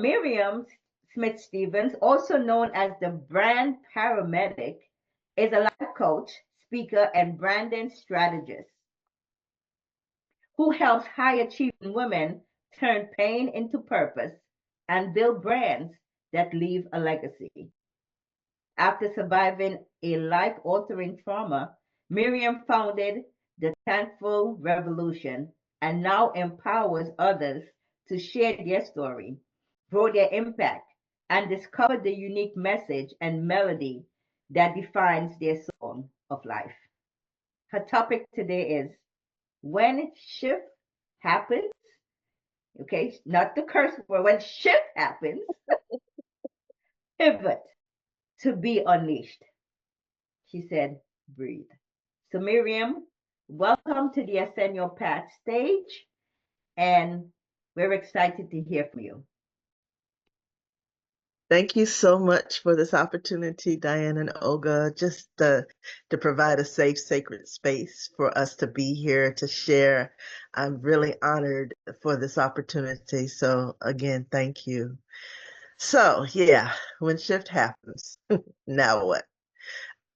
Miriam Smith Stevens, also known as the Brand Paramedic, is a life coach, speaker, and branding strategist who helps high achieving women turn pain into purpose and build brands that leave a legacy. After surviving a life altering trauma, Miriam founded the Thankful Revolution and now empowers others to share their story, grow their impact, and discover the unique message and melody that defines their song of life. Her topic today is when shift happens, okay, not the curse word, when shift happens, pivot to be unleashed. She said, breathe. So, Miriam, welcome to the Ascend Your Path stage, and we're excited to hear from you. Thank you so much for this opportunity, Diane and Olga, just to provide a safe, sacred space for us to be here to share. I'm really honored for this opportunity. So again, thank you. So yeah, when shift happens, now what?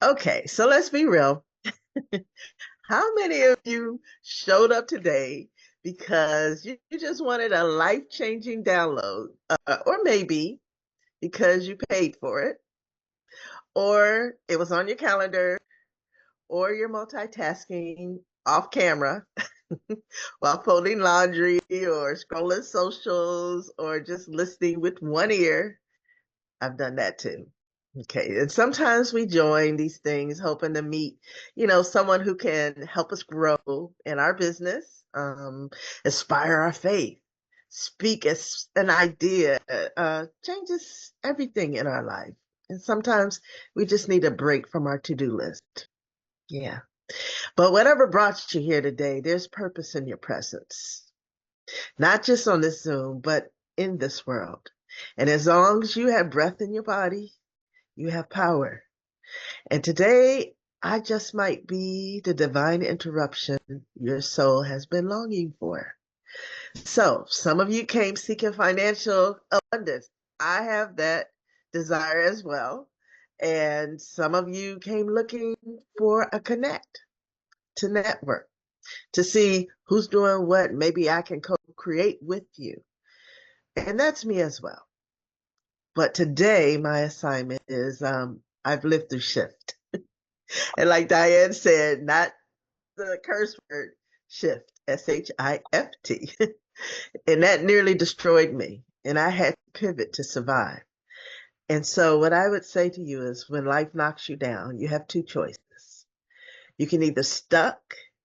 Okay, so let's be real. How many of you showed up today because you just wanted a life-changing download, or maybe because you paid for it, or it was on your calendar, or you're multitasking off camera while folding laundry or scrolling socials or just listening with one ear? I've done that too. Okay. And sometimes we join these things hoping to meet, someone who can help us grow in our business, inspire our faith, speak as an idea, changes everything in our life. And sometimes we just need a break from our to-do list. Yeah. But whatever brought you here today, there's purpose in your presence, not just on this Zoom, but in this world. And as long as you have breath in your body, you have power. And today, I just might be the divine interruption your soul has been longing for. So, some of you came seeking financial abundance. I have that desire as well. And some of you came looking for a connect, to network, to see who's doing what. Maybe I can co-create with you. And that's me as well. But today, my assignment is I've lived through shift. And like Diane said, not the curse word shift, S-H-I-F-T. And that nearly destroyed me. And I had to pivot to survive. And so what I would say to you is when life knocks you down, you have two choices. You can either stuck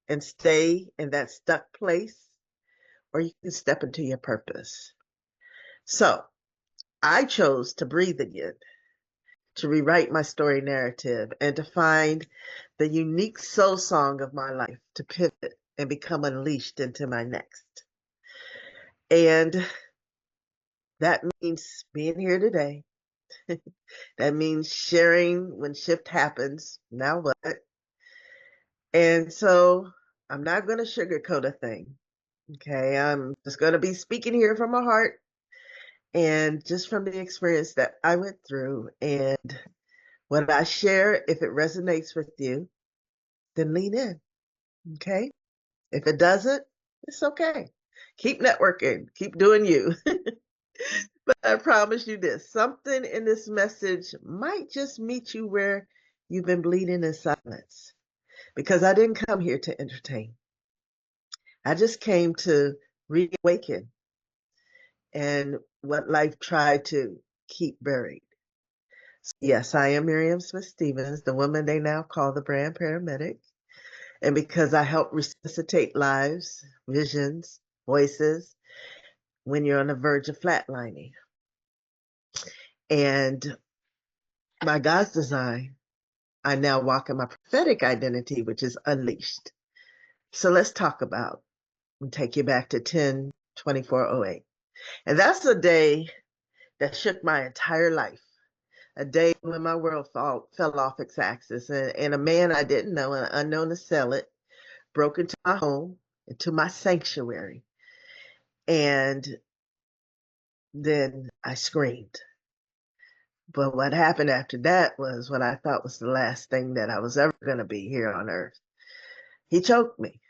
and stay in that stuck place, or you can step into your purpose. So I chose to breathe again, to rewrite my story narrative, and to find the unique soul song of my life, to pivot and become unleashed into my next. And that means being here today. That means sharing when shift happens. Now what? And so I'm not going to sugarcoat a thing. Okay. I'm just going to be speaking here from my heart and just from the experience that I went through. And what I share, if it resonates with you, then lean in. Okay. If it doesn't, it's okay. Keep networking, keep doing you. But I promise you this, something in this message might just meet you where you've been bleeding in silence. Because I didn't come here to entertain. I just came to reawaken and what life tried to keep buried. So yes, I am Miriam Smith Stevens, the woman they now call the Brand Paramedic. And because I help resuscitate lives, visions, voices when you're on the verge of flatlining. And by God's design, I now walk in my prophetic identity, which is unleashed. So let's talk about and take you back to 10/24/08. And that's a day that shook my entire life. A day when my world fell off its axis, and a man I didn't know, an unknown assailant, broke into my home, into my sanctuary. And then I screamed. But what happened after that was what I thought was the last thing that I was ever going to be here on earth. He choked me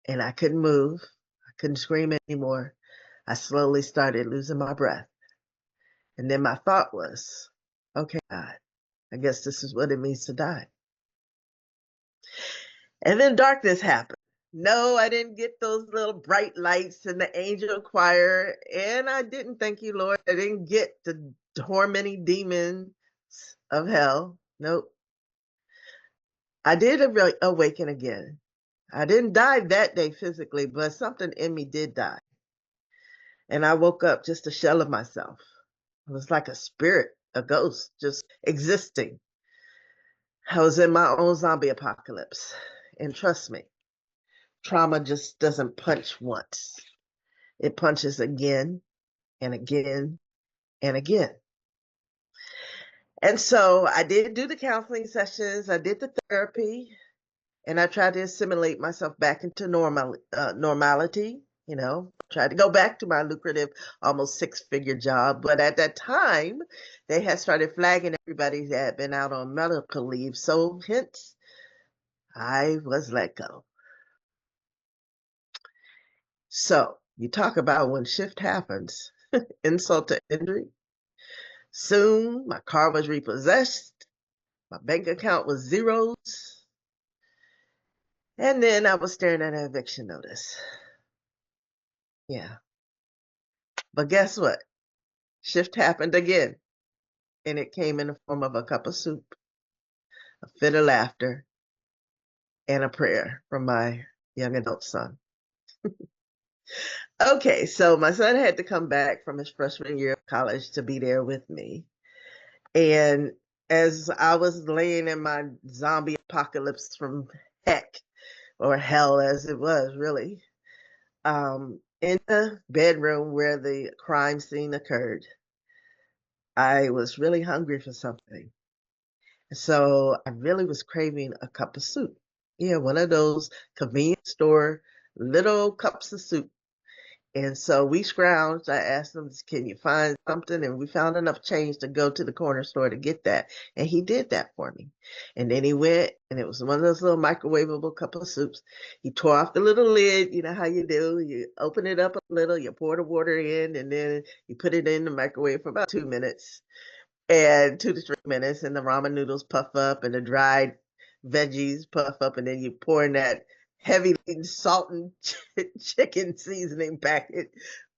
and I couldn't move. I couldn't scream anymore. I slowly started losing my breath. And then my thought was, okay, God, I guess this is what it means to die. And then darkness happened. No, I didn't get those little bright lights and the angel choir. And I didn't, thank you, Lord, I didn't get the tormenting demons of hell. Nope. I did awaken again. I didn't die that day physically, but something in me did die. And I woke up just a shell of myself. It was like a spirit, a ghost, just existing. I was in my own zombie apocalypse. And trust me, trauma just doesn't punch once. It punches again and again and again. And so I did do the counseling sessions, I did the therapy, and I tried to assimilate myself back into normality, tried to go back to my lucrative, almost six-figure job. But at that time, they had started flagging everybody that had been out on medical leave. So hence, I was let go. So you talk about when shift happens, insult to injury. Soon, my car was repossessed. My bank account was zeros. And then I was staring at an eviction notice. Yeah. But guess what? Shift happened again. And it came in the form of a cup of soup, a fit of laughter, and a prayer from my young adult son. Okay, so my son had to come back from his freshman year of college to be there with me. And as I was laying in my zombie apocalypse from heck, or hell as it was really, in the bedroom where the crime scene occurred, I was really hungry for something. So I really was craving a cup of soup. Yeah, one of those convenience store little cups of soup. And so we scrounged. I asked him, can you find something? And we found enough change to go to the corner store to get that. And he did that for me. And then he went, and it was one of those little microwavable cup of soups. He tore off the little lid. You know how you do. You open it up a little, you pour the water in, and then you put it in the microwave for about 2 minutes. And 2 to 3 minutes, and the ramen noodles puff up, and the dried veggies puff up, and then you pour in that heavy salt and chicken seasoning packet,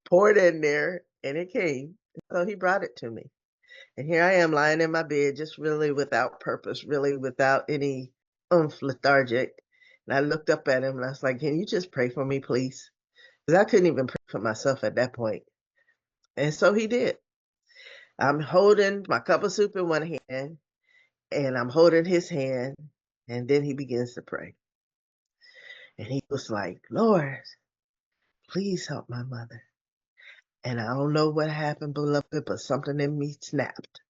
pour it in there, and it came. So he brought it to me. And here I am lying in my bed, just really without purpose, really without any lethargic. And I looked up at him and I was like, can you just pray for me, please? Because I couldn't even pray for myself at that point. And so he did. I'm holding my cup of soup in one hand and I'm holding his hand. And then he begins to pray. And he was like, Lord, please help my mother. And I don't know what happened, beloved, but something in me snapped.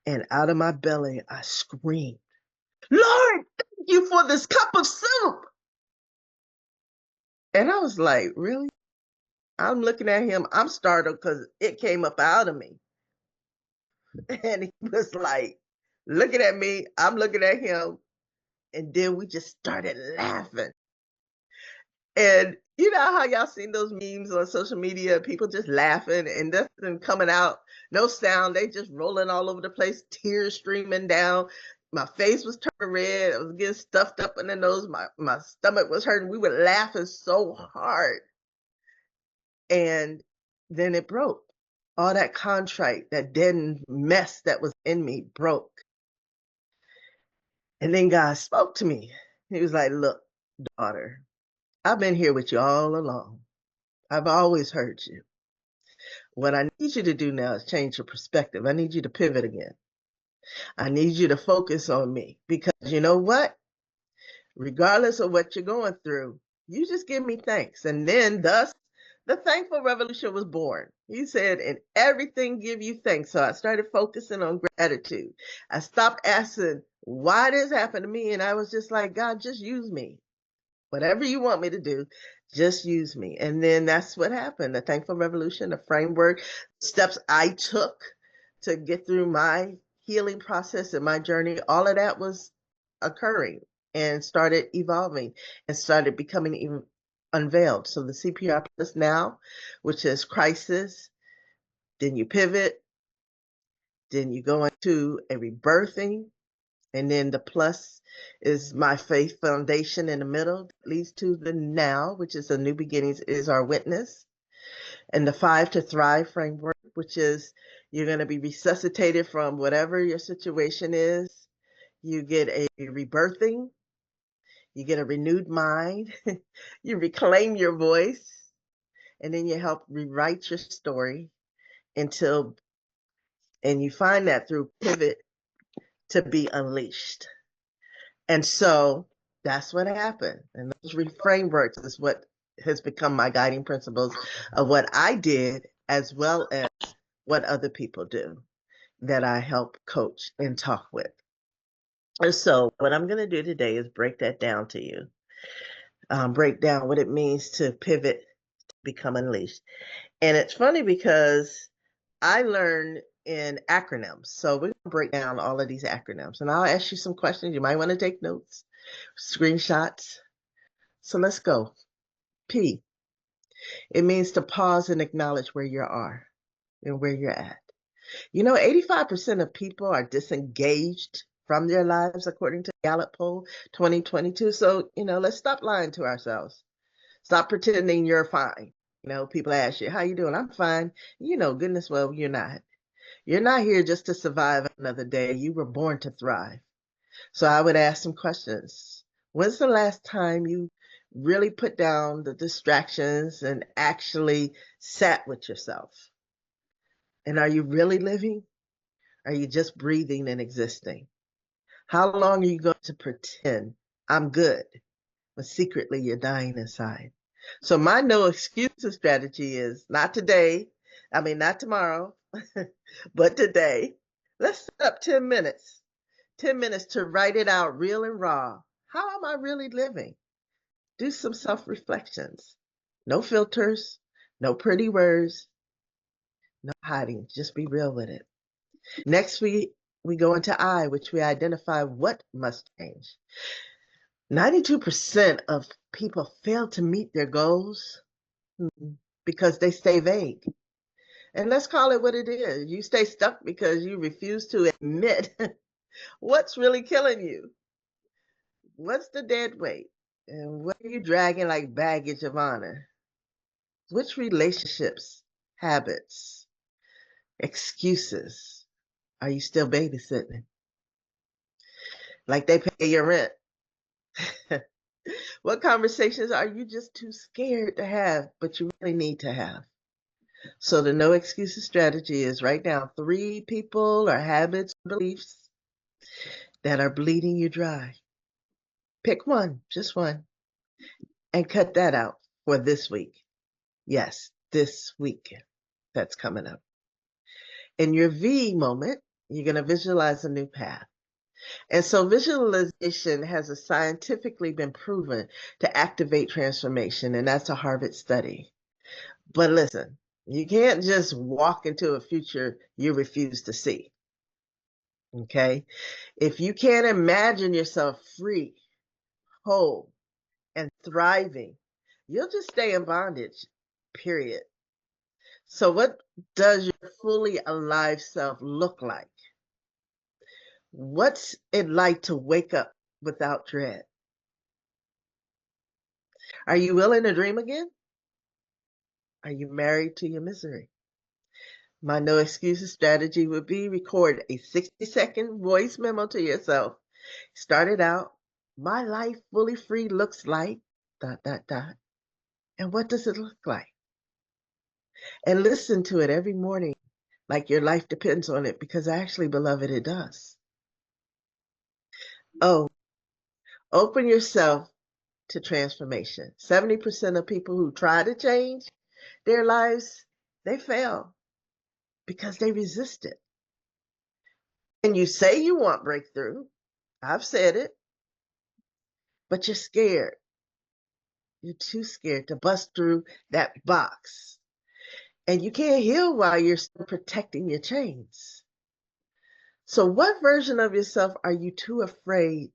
And out of my belly, I screamed, Lord, thank you for this cup of soup. And I was like, really? I'm looking at him. I'm startled because it came up out of me. And he was like, looking at me. I'm looking at him. And then we just started laughing. And you know how y'all seen those memes on social media, people just laughing and nothing coming out, no sound, they just rolling all over the place, tears streaming down. My face was turning red. I was getting stuffed up in the nose. My stomach was hurting. We were laughing so hard. And then it broke. All that contrite, that deadened mess that was in me broke. And then God spoke to me. He was like, look, daughter, I've been here with you all along. I've always heard you. What I need you to do now is change your perspective. I need you to pivot again. I need you to focus on me because you know what? Regardless of what you're going through, you just give me thanks. And then thus the thankful revolution was born. He said, in everything give you thanks. So I started focusing on gratitude. I stopped asking, why this happened to me? And I was just like, God, just use me. Whatever you want me to do, Just use me. And then that's what happened. The Thankful Revolution, the framework, steps I took to get through my healing process and my journey, all of that was occurring and started evolving and started becoming even unveiled. So the C.P.R. plus now, which is crisis, then you pivot, then you go into a rebirthing, and then the plus is my faith foundation in the middle that leads to the now, which is the new beginnings, is our witness. And the 5 to Thrive framework, which is you're going to be resuscitated from whatever your situation is. You get a rebirthing, you get a renewed mind, you reclaim your voice, and then you help rewrite your story until, and you find that through pivot to be unleashed. And so that's what happened. And those frameworks is what has become my guiding principles of what I did, as well as what other people do that I help coach and talk with. And so what I'm going to do today is break that down to you, break down what it means to pivot, to become unleashed. And it's funny because I learned in acronyms. So we're going to break down all of these acronyms and I'll ask you some questions. You might want to take notes, screenshots. So let's go. P, it means to pause and acknowledge where you are and where you're at. 85% of people are disengaged from their lives, according to Gallup poll 2022. So, let's stop lying to ourselves. Stop pretending you're fine. People ask you, how you doing? I'm fine. Goodness, well, you're not. You're not here just to survive another day. You were born to thrive. So I would ask some questions. When's the last time you really put down the distractions and actually sat with yourself? And are you really living? Are you just breathing and existing? How long are you going to pretend I'm good, but secretly you're dying inside? So my no excuses strategy is not today. Not tomorrow, but today. Let's set up 10 minutes. 10 minutes to write it out real and raw. How am I really living? Do some self-reflections. No filters, no pretty words, no hiding. Just be real with it. Next, we go into I, which we identify what must change. 92% of people fail to meet their goals because they stay vague. And let's call it what it is. You stay stuck because you refuse to admit what's really killing you. What's the dead weight? And what are you dragging like baggage of honor? Which relationships, habits, excuses are you still babysitting? Like they pay your rent. What conversations are you just too scared to have, but you really need to have? So the no excuses strategy is write down 3 people or habits, beliefs that are bleeding you dry. Pick one, just one, and cut that out for this week. Yes, this week that's coming up. In your V moment, you're going to visualize a new path. And so visualization has scientifically been proven to activate transformation, and that's a Harvard study. But listen, you can't just walk into a future you refuse to see. Okay? If you can't imagine yourself free, whole, and thriving, you'll just stay in bondage, period. So what does your fully alive self look like? What's it like to wake up without dread? Are you willing to dream again? Are you married to your misery? My no excuses strategy would be record a 60-second voice memo to yourself. Start it out. My life fully free looks like ... And what does it look like? And listen to it every morning like your life depends on it, because actually, beloved, it does. Oh, open yourself to transformation. 70% of people who try to change their lives, they fail because they resist it. And you say you want breakthrough. I've said it, but you're scared. You're too scared to bust through that box. And you can't heal while you're still protecting your chains. So, what version of yourself are you too afraid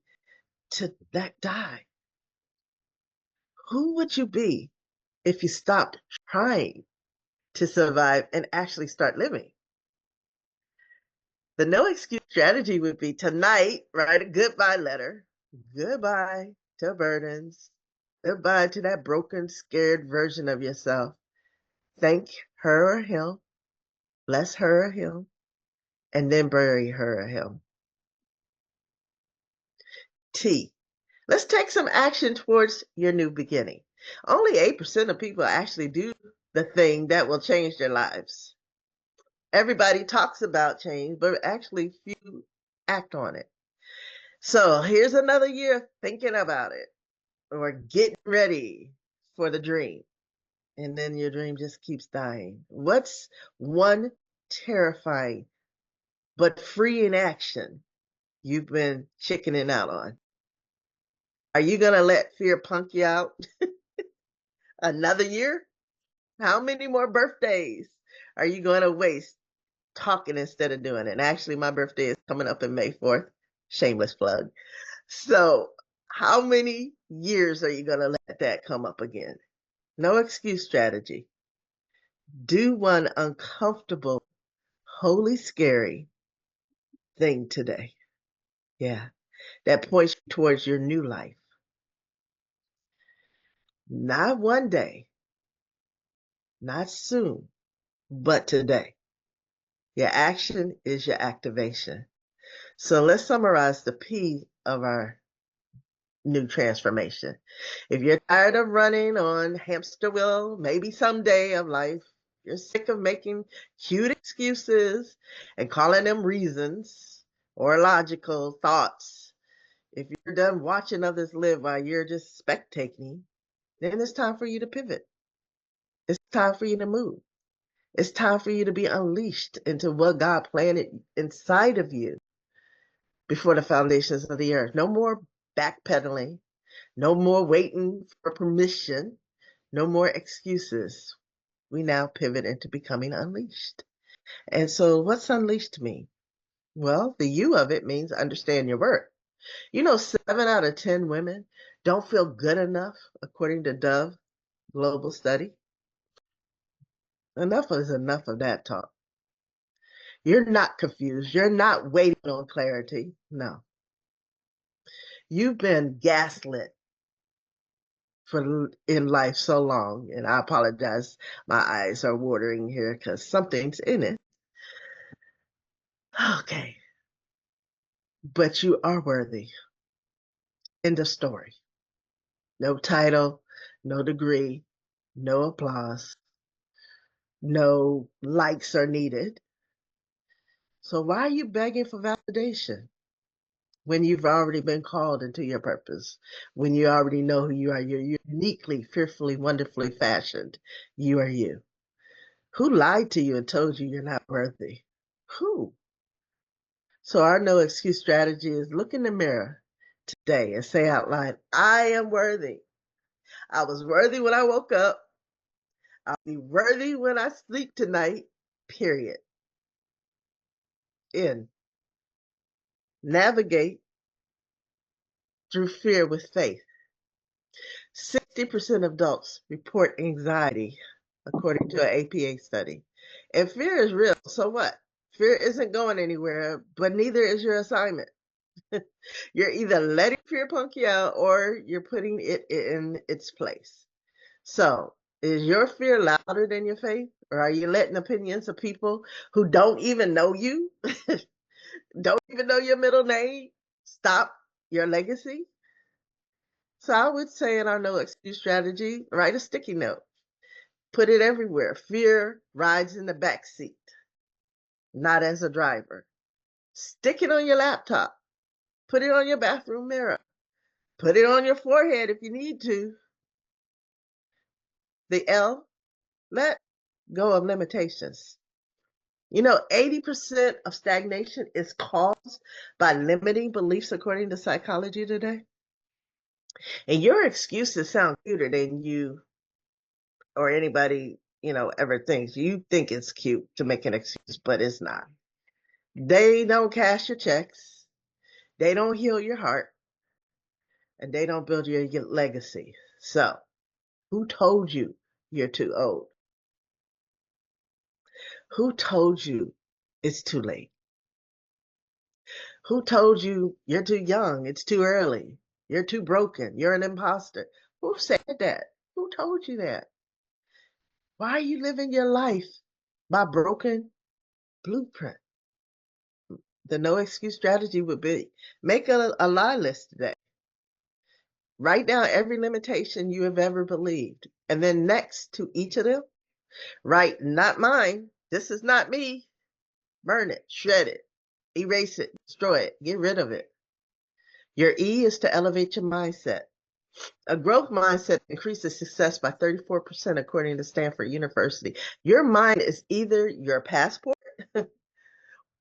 to let die? Who would you be if you stopped trying to survive and actually start living? The no excuse strategy would be tonight, write a goodbye letter. Goodbye to burdens. Goodbye to that broken, scared version of yourself. Thank her or him, bless her or him, and then bury her or him. T. Let's take some action towards your new beginning. Only 8% of people actually do the thing that will change their lives. Everybody talks about change, but actually few act on it. So here's another year of thinking about it or getting ready for the dream. And then your dream just keeps dying. What's one terrifying but freeing action you've been chickening out on? Are you going to let fear punk you out another year? How many more birthdays are you going to waste talking instead of doing it? And actually, my birthday is coming up in May 4th. Shameless plug. So, how many years are you going to let that come up again? No excuse strategy. Do one uncomfortable, holy scary thing today. Yeah, that points towards your new life. Not one day, not soon, but today. Your action is your activation. So let's summarize the P of our new transformation. If you're tired of running on hamster wheel, maybe someday of life, you're sick of making cute excuses and calling them reasons or logical thoughts. If you're done watching others live while you're just spectating, then it's time for you to pivot. It's time for you to move. It's time for you to be unleashed into what God planted inside of you before the foundations of the earth. No more backpedaling. No more waiting for permission. No more excuses. We now pivot into becoming unleashed. And so, what's unleashed mean? Well, the U of it means understand your worth. 7 out of 10 women don't feel good enough, according to Dove Global Study. Enough is enough of that talk. You're not confused. You're not waiting on clarity. No. You've been gaslit in life so long, and I apologize. My eyes are watering here because something's in it. Okay. But you are worthy. End of story. No title, no degree, no applause, no likes are needed. So why are you begging for validation when you've already been called into your purpose? When you already know who you are, you're uniquely, fearfully, wonderfully fashioned. You are you. Who lied to you and told you you're not worthy? Who? So our no excuse strategy is look in the mirror today and say out loud, I am worthy. I was worthy when I woke up. I'll be worthy when I sleep tonight, period. In. Navigate through fear with faith. 60% of adults report anxiety, according to an APA study. And fear is real, so what? Fear isn't going anywhere, but neither is your assignment. You're either letting fear punk you out or you're putting it in its place. So, is your fear louder than your faith? Or are you letting opinions of people who don't even know you, don't even know your middle name, stop your legacy? So, I would say in our no excuse strategy, write a sticky note, put it everywhere. Fear rides in the back seat, not as a driver. Stick it on your laptop, put it on your bathroom mirror, put it on your forehead if you need to. The L, let go of limitations. 80% of stagnation is caused by limiting beliefs according to psychology today. And your excuses sound cuter than you or anybody, ever thinks. You think it's cute to make an excuse, but it's not. They don't cash your checks. They don't heal your heart, and they don't build your legacy. So, who told you you're too old? Who told you it's too late? Who told you you're too young? It's too early. You're too broken. You're an imposter. Who said that? Who told you that? Why are you living your life by broken blueprint? The no excuse strategy would be make a lie list today. Write down every limitation you have ever believed. And then next to each of them, write, not mine. This is not me. Burn it, shred it, erase it, destroy it, get rid of it. Your E is to elevate your mindset. A growth mindset increases success by 34%, according to Stanford University. Your mind is either your passport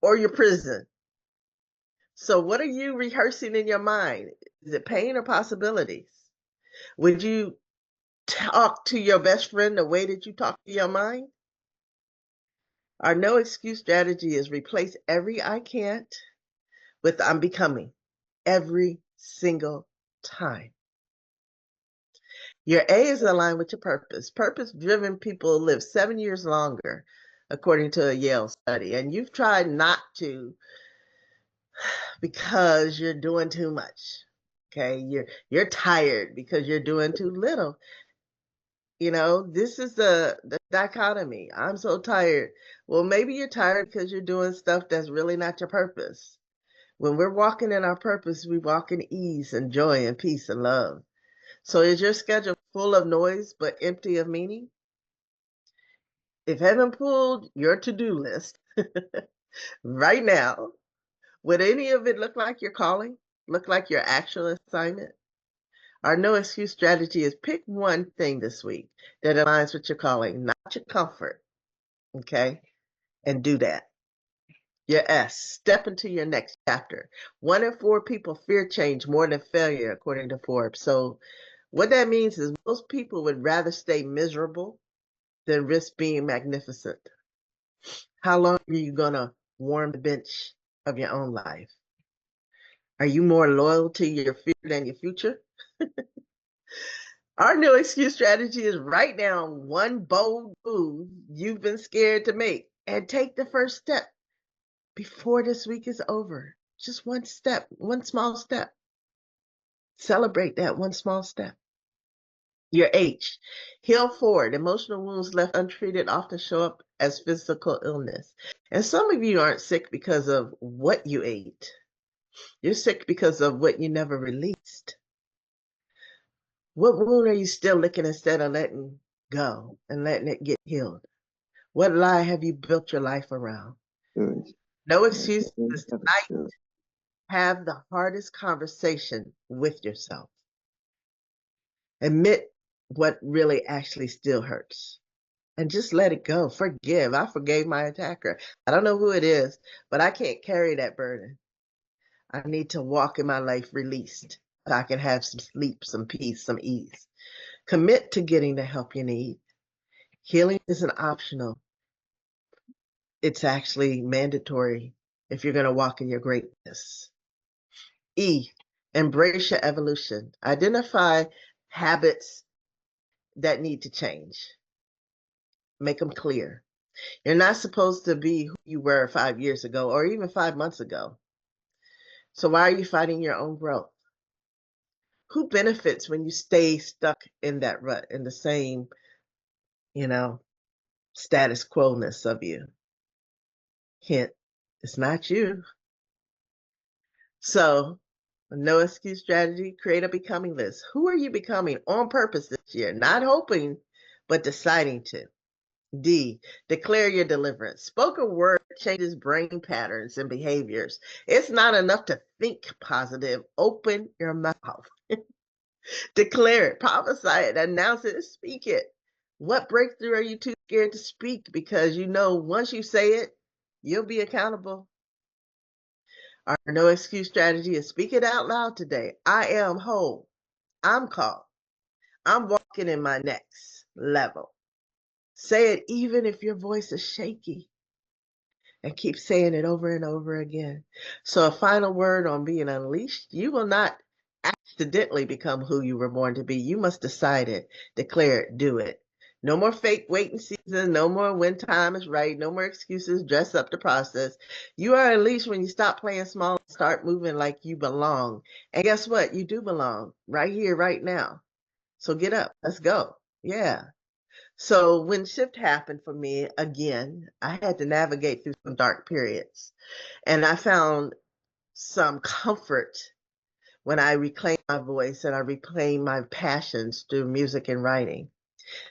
or your prison. So, what are you rehearsing in your mind? Is it pain or possibilities? Would you talk to your best friend the way that you talk to your mind? Our no excuse strategy is replace every I can't with I'm becoming every single time. Your A is aligned with your purpose. Purpose-driven people live 7 years longer, according to a Yale study. And you've tried not to because you're doing too much. Okay, you're tired because you're doing too little. This is the dichotomy. I'm so tired. Well, maybe you're tired because you're doing stuff that's really not your purpose. When we're walking in our purpose, we walk in ease and joy and peace and love. So is your schedule full of noise but empty of meaning? If heaven pulled your to-do list right now, would any of it look like your calling? Look like your actual assignment? Our no excuse strategy is pick one thing this week that aligns with your calling, not your comfort. Okay? And do that. Your S, step into your next chapter. 1 in 4 people fear change more than failure, according to Forbes. So, what that means is most people would rather stay miserable than risk being magnificent. How long are you going to warm the bench of your own life? Are you more loyal to your fear than your future? Our no excuse strategy is write down one bold move you've been scared to make and take the first step before this week is over. Just one step, one small step. Celebrate that one small step. Your H, heal forward. Emotional wounds left untreated often show up as physical illness. And some of you aren't sick because of what you ate. You're sick because of what you never released. What wound are you still licking instead of letting go and letting it get healed? What lie have you built your life around? No excuses tonight. Have the hardest conversation with yourself. Admit what really actually still hurts. And just let it go. Forgive. I forgave my attacker. I don't know who it is, but I can't carry that burden. I need to walk in my life released so I can have some sleep, some peace, some ease. Commit to getting the help you need. Healing isn't optional. It's actually mandatory if you're going to walk in your greatness. E, embrace your evolution. Identify habits that need to change. Make them clear. You're not supposed to be who you were 5 years ago or even 5 months ago. So why are you fighting your own growth? Who benefits when you stay stuck in that rut, in the same, status quo-ness of you? Hint, it's not you. So, no excuse strategy, create a becoming list. Who are you becoming on purpose this year? Not hoping, but deciding to. D, declare your deliverance. Spoken word changes brain patterns and behaviors. It's not enough to think positive. Open your mouth. Declare it, prophesy it, announce it, speak it. What breakthrough are you too scared to speak? Because once you say it, you'll be accountable. Our no excuse strategy is speak it out loud today. I am whole. I'm called. I'm walking in my next level. Say it even if your voice is shaky, and keep saying it over and over again. So, a final word on being unleashed: you will not accidentally become who you were born to be. You must decide it, declare it, do it. No more fake waiting season, no more when time is right, no more excuses, dress up the process. You are unleashed when you stop playing small and start moving like you belong. And guess what? You do belong right here, right now. So get up, let's go. Yeah. So when shift happened for me again, I had to navigate through some dark periods. And I found some comfort when I reclaimed my voice and I reclaimed my passions through music and writing.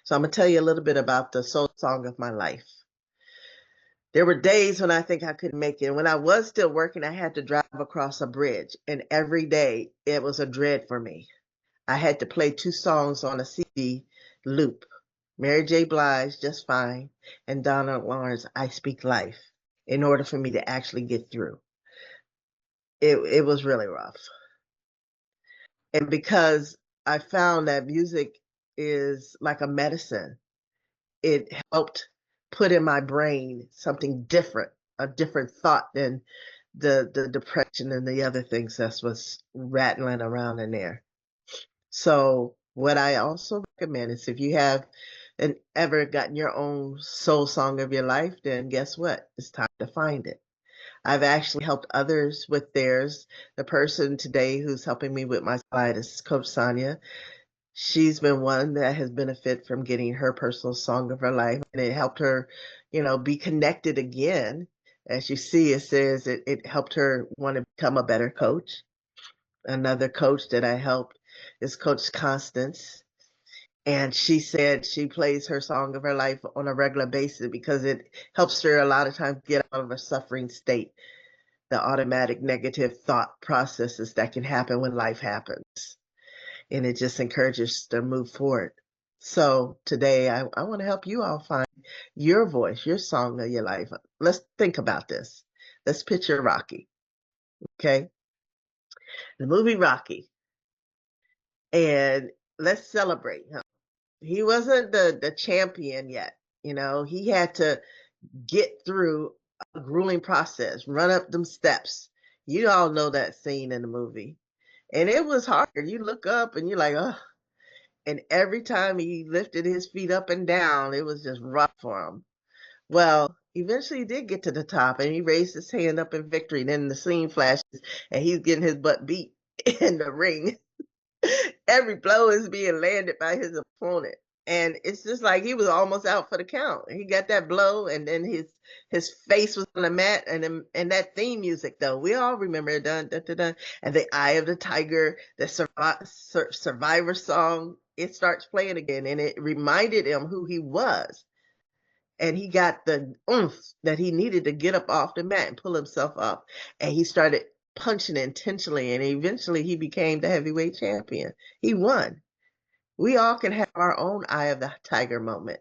So I'm going to tell you a little bit about the soul song of my life. There were days when I think I couldn't make it. When I was still working, I had to drive across a bridge, and every day it was a dread for me. I had to play two songs on a CD loop: Mary J. Blige, Just Fine, and Donna Lawrence, I Speak Life, in order for me to actually get through. It was really rough. And because I found that music is like a medicine, it helped put in my brain something different, a different thought than the depression and the other things that was rattling around in there. So what I also recommend is, if you have ever gotten your own soul song of your life, then guess what? It's time to find it. I've actually helped others with theirs. The person today who's helping me with my slide is Coach Sonia. She's been one that has benefited from getting her personal song of her life, and it helped her, be connected again. As you see, it says it helped her want to become a better coach. Another coach that I helped is Coach Constance. And she said she plays her song of her life on a regular basis because it helps her a lot of times get out of a suffering state, the automatic negative thought processes that can happen when life happens. And it just encourages to move forward. So today I want to help you all find your voice, your song of your life. Let's think about this. Let's picture Rocky, okay? The movie Rocky. And let's celebrate him. He wasn't the champion yet. He had to get through a grueling process, run up them steps. You all know that scene in the movie. And it was hard. You look up and you're like, oh. And every time he lifted his feet up and down, it was just rough for him. Well, eventually he did get to the top and he raised his hand up in victory. Then the scene flashes and he's getting his butt beat in the ring. Every blow is being landed by his opponent. And it's just like he was almost out for the count. He got that blow, and then his face was on the mat, and that theme music though, we all remember it, dun dun dun dun, and the Eye of the Tiger, the Survivor song, it starts playing again, and it reminded him who he was, and he got the oomph that he needed to get up off the mat and pull himself up, and he started punching intentionally, and eventually he became the heavyweight champion. He won. We all can have our own Eye of the Tiger moment.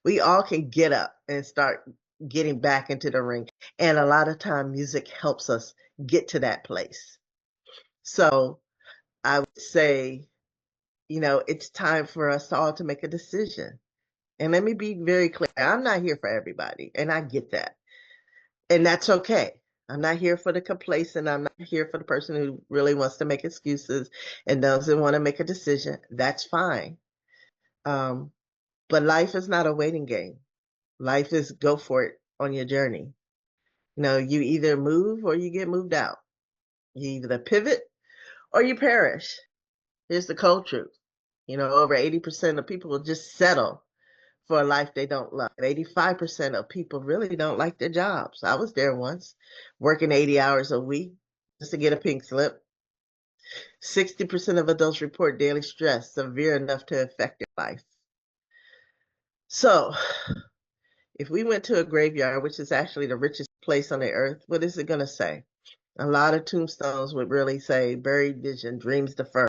We all can get up and start getting back into the ring. And a lot of time music helps us get to that place. So I would say, it's time for us all to make a decision. And let me be very clear. I'm not here for everybody, and I get that. And that's okay. I'm not here for the complacent. I'm not here for the person who really wants to make excuses and doesn't want to make a decision. That's fine. Um, but life is not a waiting game. Life is go for it on your journey. You either move or you get moved out. You either pivot or you perish. Here's the cold truth. Over 80% of people will just settle for a life they don't love. 85% of people really don't like their jobs. I was there once, working 80 hours a week just to get a pink slip. 60% of adults report daily stress severe enough to affect their life. So, if we went to a graveyard, which is actually the richest place on the earth, what is it going to say? A lot of tombstones would really say buried vision, dreams deferred,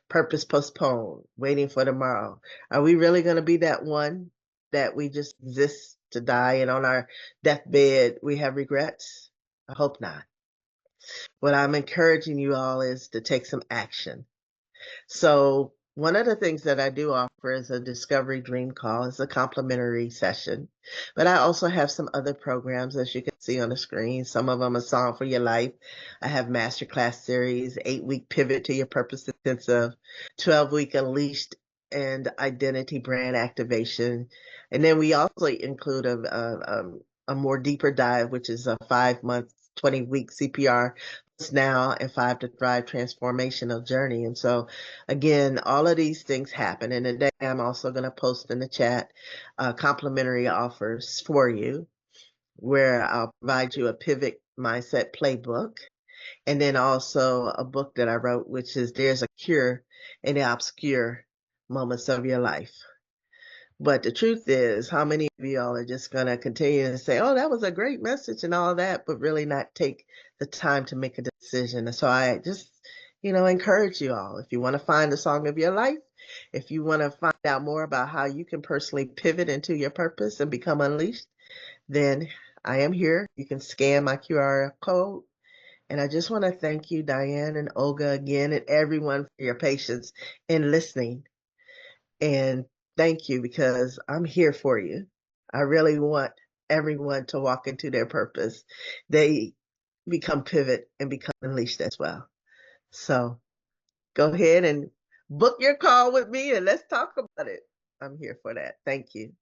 purpose postponed, waiting for tomorrow. Are we really going to be that one that we just exist to die, and on our deathbed we have regrets? I hope not. What I'm encouraging you all is to take some action. So one of the things that I do offer is a discovery dream call. It's a complimentary session. But I also have some other programs, as you can see on the screen. Some of them are Song for Your Life. I have masterclass series, 8-week pivot to your purpose intensive, 12-week unleashed and identity brand activation. And then we also include a more deeper dive, which is a 5-month, 20-week C.P.R. now and 5 to Thrive transformational journey. And so again, all of these things happen. And today I'm also going to post in the chat complimentary offers for you where I'll provide you a pivot mindset playbook and then also a book that I wrote, which is There's a Cure in the Obscure Moments of Your Life. But the truth is, how many of y'all are just going to continue to say, oh, that was a great message and all that, but really not take the time to make a decision? And so I just, encourage you all, if you want to find the song of your life, if you want to find out more about how you can personally pivot into your purpose and become unleashed, then I am here. You can scan my QR code. And I just want to thank you, Diane and Olga, again, and everyone for your patience in listening. And thank you, because I'm here for you. I really want everyone to walk into their purpose. They become pivot and become unleashed as well. So go ahead and book your call with me and let's talk about it. I'm here for that. Thank you.